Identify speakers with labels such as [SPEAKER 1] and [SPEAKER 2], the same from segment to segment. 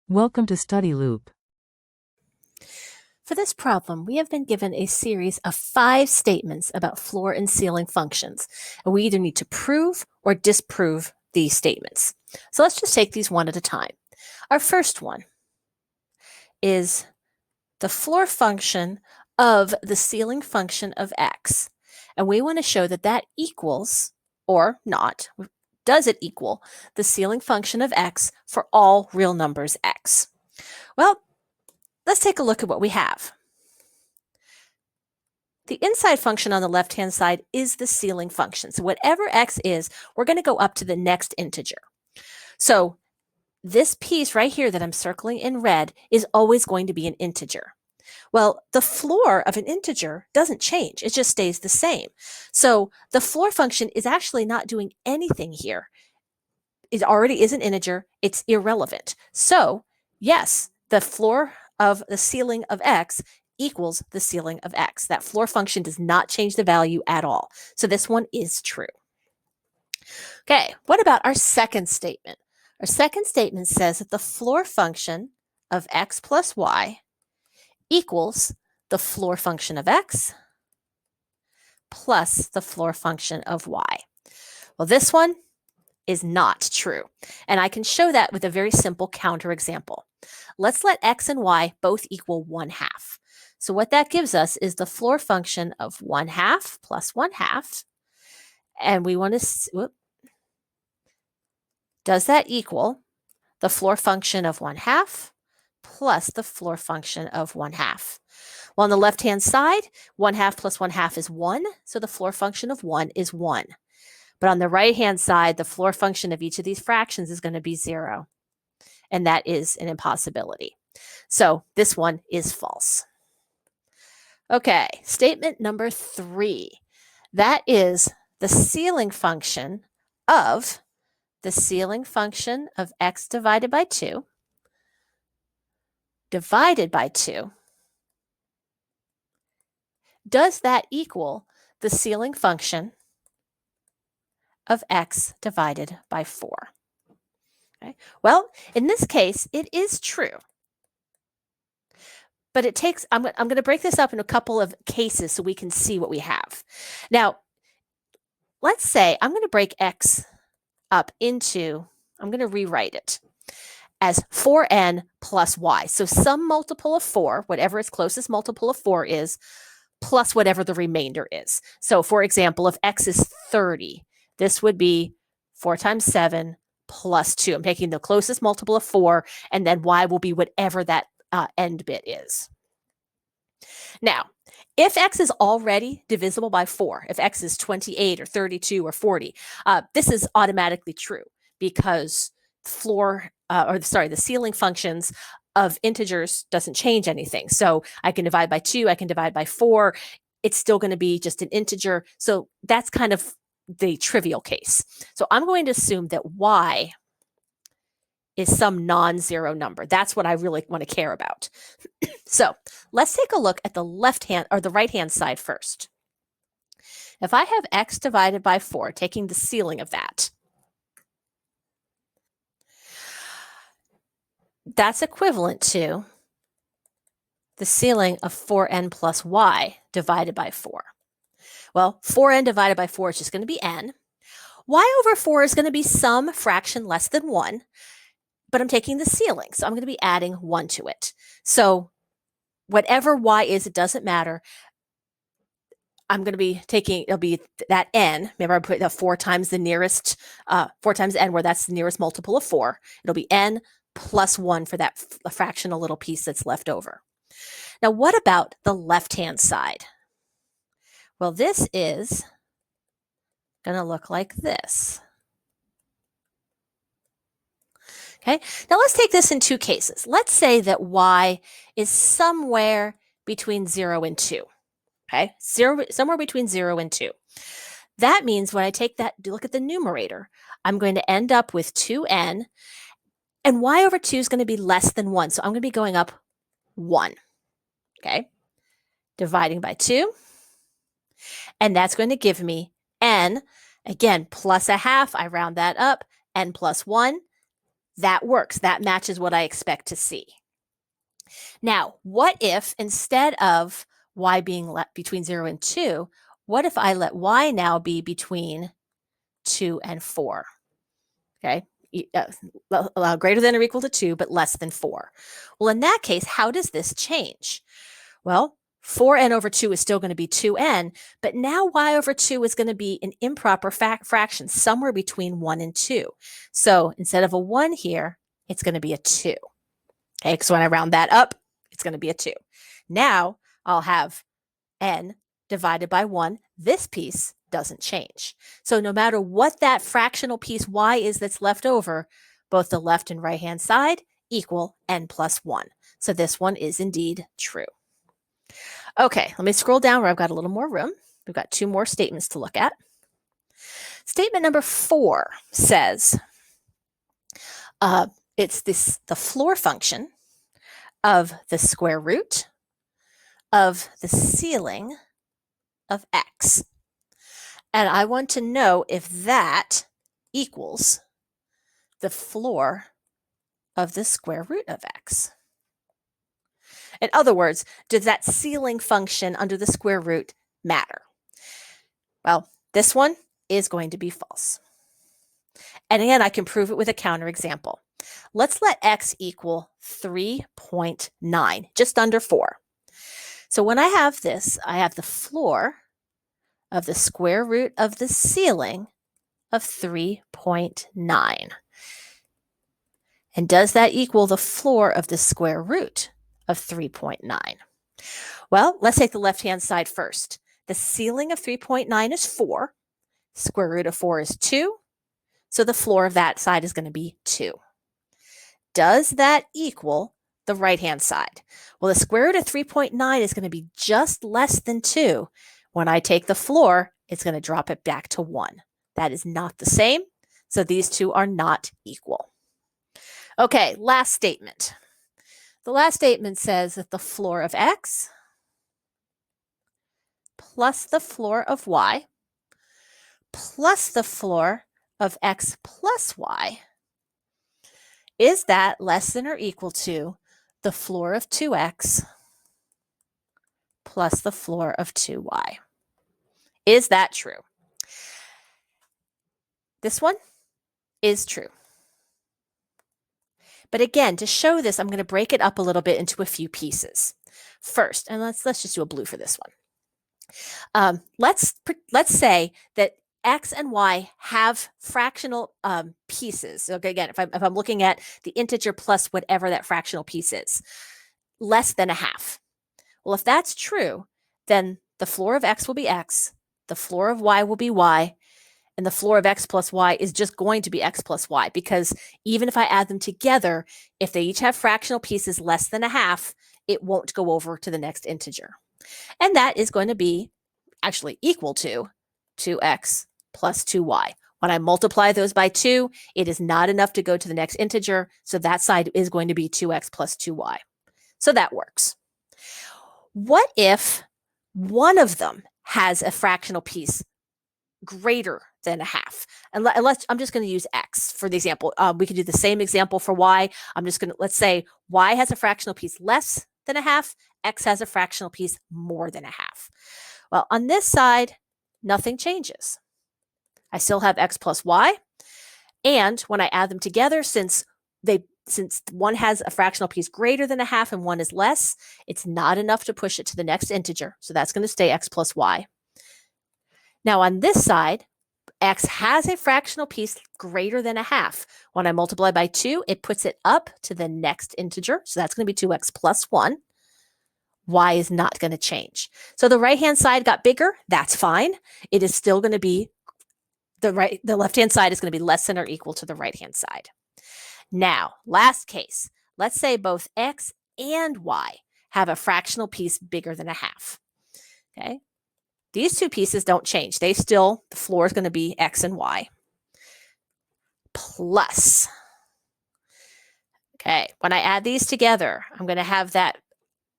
[SPEAKER 1] Welcome to Study Loop.
[SPEAKER 2] For this problem, we have been given a series of 5 statements about floor and ceiling functions, and we either need to prove or disprove these statements. So let's just take these one at a time. Our first one is the floor function of the ceiling function of x, and we want to show that that equals, or not, does it equal the ceiling function of x for all real numbers x? Well, let's take a look at what we have. The inside function on the left-hand side is the ceiling function. So whatever x is, we're going to go up to the next integer. So this piece right here that I'm circling in red is always going to be an integer. Well, the floor of an integer doesn't change. It just stays the same. So the floor function is actually not doing anything here. It already is an integer. It's irrelevant. So yes, the floor of the ceiling of x equals the ceiling of x. That floor function does not change the value at all. So this one is true. Okay, what about our second statement? Our second statement says that the floor function of x plus y equals the floor function of x plus the floor function of y. Well, this one is not true. And I can show that with a very simple counterexample. Let's let x and y both equal 1/2. So what that gives us is the floor function of 1/2 plus 1/2. And we want to, does that equal the floor function of 1/2 plus the floor function of 1/2? Well, on the left-hand side, 1/2 plus 1/2 is 1. So the floor function of 1 is 1. But on the right-hand side, the floor function of each of these fractions is going to be 0. And that is an impossibility. So this one is false. Okay, statement number 3. That is the ceiling function of x divided by 2 divided by 2. Does that equal the ceiling function of x divided by 4? Okay. Well, in this case, it is true. But it takes, I'm going to break this up in a couple of cases so we can see what we have. Now, let's say I'm going to break x up into, I'm going to rewrite it as 4n plus y. So some multiple of 4, whatever its closest multiple of 4 is, plus whatever the remainder is. So for example, if x is 30, this would be 4 times 7 plus 2. I'm taking the closest multiple of 4, and then y will be whatever that end bit is. Now, if x is already divisible by 4, if x is 28 or 32 or 40, this is automatically true because the ceiling functions of integers doesn't change anything. So I can divide by 2, I can divide by 4. It's still going to be just an integer. So that's kind of the trivial case. So I'm going to assume that y is some non-zero number. That's what I really want to care about. So let's take a look at the left-hand or the right-hand side first. If I have x divided by 4, taking the ceiling of that, that's equivalent to the ceiling of 4n plus y divided by 4. Well, 4n divided by 4 is just going to be n. Y over 4 is going to be some fraction less than 1, but I'm taking the ceiling, so I'm going to be adding 1 to it. So whatever y is, it doesn't matter. I'm going to be taking, it'll be that n. Remember, I put the 4 times the nearest, 4 times n, where that's the nearest multiple of 4. It'll be n plus 1 for that fractional little piece that's left over. Now, what about the left-hand side? Well, this is going to look like this. Okay, now let's take this in 2 cases. Let's say that y is somewhere between 0 and 2. Okay, somewhere between 0 and 2. That means when I take that, look at the numerator, I'm going to end up with 2n, and y over 2 is going to be less than 1. So I'm going to be going up 1. Okay, dividing by 2. And that's going to give me n, again, plus a half. I round that up, n plus 1. That works. That matches what I expect to see. Now, what if instead of y being between 0 and 2, what if I let y now be between 2 and 4? Okay, greater than or equal to 2, but less than 4. Well, in that case, how does this change? Well, 4n over 2 is still going to be 2n, but now y over 2 is going to be an improper fraction, somewhere between 1 and 2. So instead of a 1 here, it's going to be a 2. Okay, because when I round that up, it's going to be a 2. Now I'll have n divided by 1. This piece doesn't change. So no matter what that fractional piece y is that's left over, both the left and right hand side equal n plus 1. So this one is indeed true. Okay, let me scroll down where I've got a little more room. We've got 2 more statements to look at. Statement number 4 says it's the floor function of the square root of the ceiling of x. And I want to know if that equals the floor of the square root of x. In other words, does that ceiling function under the square root matter? Well, this one is going to be false. And again, I can prove it with a counterexample. Let's let x equal 3.9, just under 4. So when I have this, I have the floor of the square root of the ceiling of 3.9. And does that equal the floor of the square root of 3.9? Well, let's take the left-hand side first. The ceiling of 3.9 is 4. Square root of 4 is 2. So the floor of that side is going to be 2. Does that equal the right-hand side? Well, the square root of 3.9 is going to be just less than 2. When I take the floor, it's going to drop it back to 1. That is not the same. So these two are not equal. Okay, last statement. The last statement says that the floor of x plus the floor of y plus the floor of x plus y, is that less than or equal to the floor of 2x plus the floor of 2y? Is that true? This one is true. But again, to show this, I'm going to break it up a little bit into a few pieces. First, and let's just do a blue for this one. Let's say that x and y have fractional pieces. Okay, again, if I'm looking at the integer plus whatever that fractional piece is, less than a half. Well, if that's true, then the floor of x will be x, the floor of y will be y, and the floor of x plus y is just going to be x plus y, because even if I add them together, if they each have fractional pieces less than a half, it won't go over to the next integer. And that is going to be actually equal to 2x plus 2y. When I multiply those by 2, it is not enough to go to the next integer, so that side is going to be 2x plus 2y. So that works. What if one of them has a fractional piece greater than a half? And I'm just going to use x for the example. We could do the same example for y. Let's say y has a fractional piece less than a half, x has a fractional piece more than a half. Well, on this side, nothing changes. I still have x plus y, and when I add them together, since one has a fractional piece greater than a half and one is less, it's not enough to push it to the next integer, so that's going to stay x plus y. Now on this side, x has a fractional piece greater than a half. When I multiply by 2, it puts it up to the next integer, so that's going to be 2x plus 1. Y is not going to change. So the right-hand side got bigger. That's fine. It is still going to be the left-hand side is going to be less than or equal to the right-hand side. Now, last case. Let's say both x and y have a fractional piece bigger than a half. Okay. These two pieces don't change. The floor is going to be x and y. Plus. Okay. When I add these together, I'm going to have that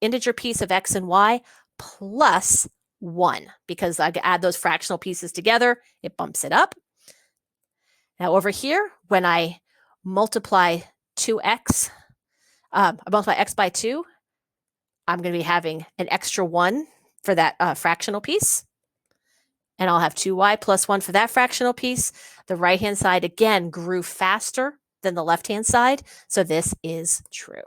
[SPEAKER 2] integer piece of x and y plus 1, because I add those fractional pieces together, it bumps it up. Now over here, when I multiply 2x, multiply x by 2, I'm going to be having an extra 1 for that fractional piece. And I'll have 2y plus 1 for that fractional piece. The right-hand side, again, grew faster than the left-hand side. So this is true.